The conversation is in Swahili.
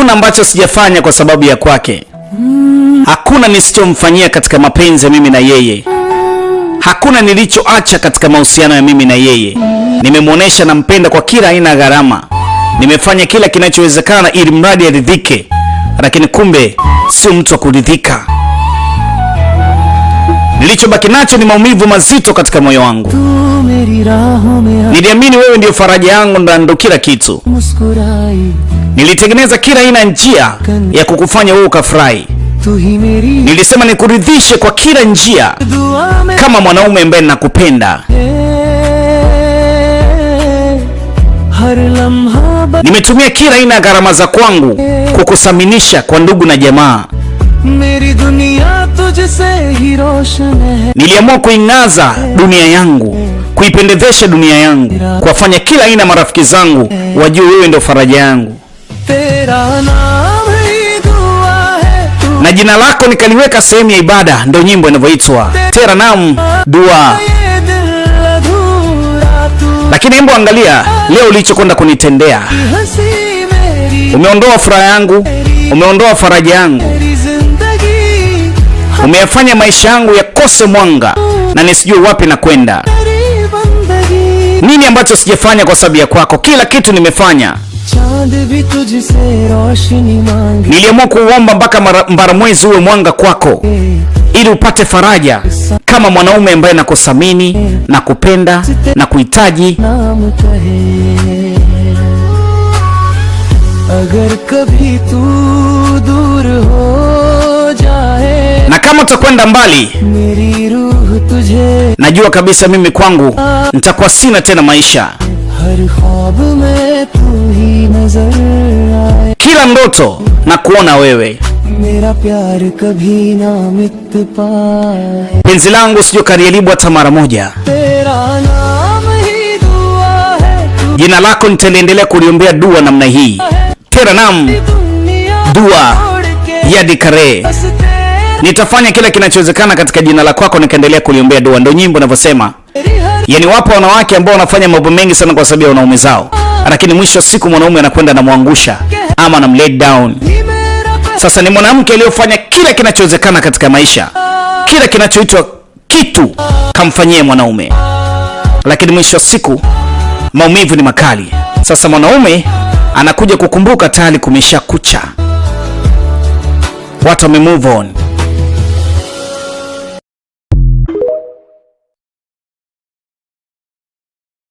Hakuna ambacho sijafanya kwa sababu ya kwake. Hakuna nisichomfanyia katika mapenzi ya mimi na yeye. Hakuna nilichoacha katika mahusiano ya mimi na yeye. Nimemuonesha nampenda kwa kila aina ya gharama. Nimefanya kila kinachowezekana ili mradi aridhike, lakini kumbe sio mtu wa kuridhika. Nilichobaki nacho ni maumivu mazito katika moyo wangu. Niliamini wewe ndio faraja yangu na ndo kila kitu. Nilitengeneza kila aina njia ya kukufanya wewe ukafurahi. Nilisema nikuridhishe kwa kila njia kama mwanaume ambaye ninakupenda. Nimetumia kila aina ya gharama za kwangu kukusaminisha kwa ndugu na jamaa. Niliamua kuingaza dunia yangu, kuipendezesha dunia yangu, kuwafanya kila aina marafiki zangu wajue wewe ndio faraja yangu. Na jina lako nikaliweka sehemu ya ibada, ndio nyimbo inavyoitwa Tera Naam Dua. Lakini hebu angalia leo ulichokwenda kunitendea. Umeondoa furaha yangu, umeondoa faraja yangu, umeyafanya maisha yangu yakose mwanga na nisijue wapi na kwenda. Nini ambacho sijafanya kwa sababu ya kwako? Kila kitu nimefanya. Niliamua kuomba mpaka mbaramwezi uwe mwanga kwako ili upate faraja kama mwanaume ambaye nakuthamini, nakupenda na kuhitaji. Na kama utakwenda mbali, najua kabisa mimi kwangu nitakuwa sina tena maisha. Kila ndoto na kuona wewe. Penzi langu sio karielibu hata mara moja. Jina lako nitaendelea kuliombea dua namna hii. Tera Naam Dua Yadi Kare. Nitafanya kila kinachowezekana katika jina la kwako nikaendelea kuliombea dua. Ndio nyimbo inavyosema. Yaani wapo wanawake ambao wanafanya mambo mengi sana kwa sababu ya wanaume zao, lakini mwisho siku mwanaume anakwenda namwangusha ama na let down. Sasa ni mwanamke aliyofanya kila kinachowezekana katika maisha, kila kinachoitwa kitu kamfanyie mwanaume, lakini mwisho siku maumivu ni makali. Sasa mwanaume anakuja kukumbuka tayari kumesha kucha. Watu wame move on.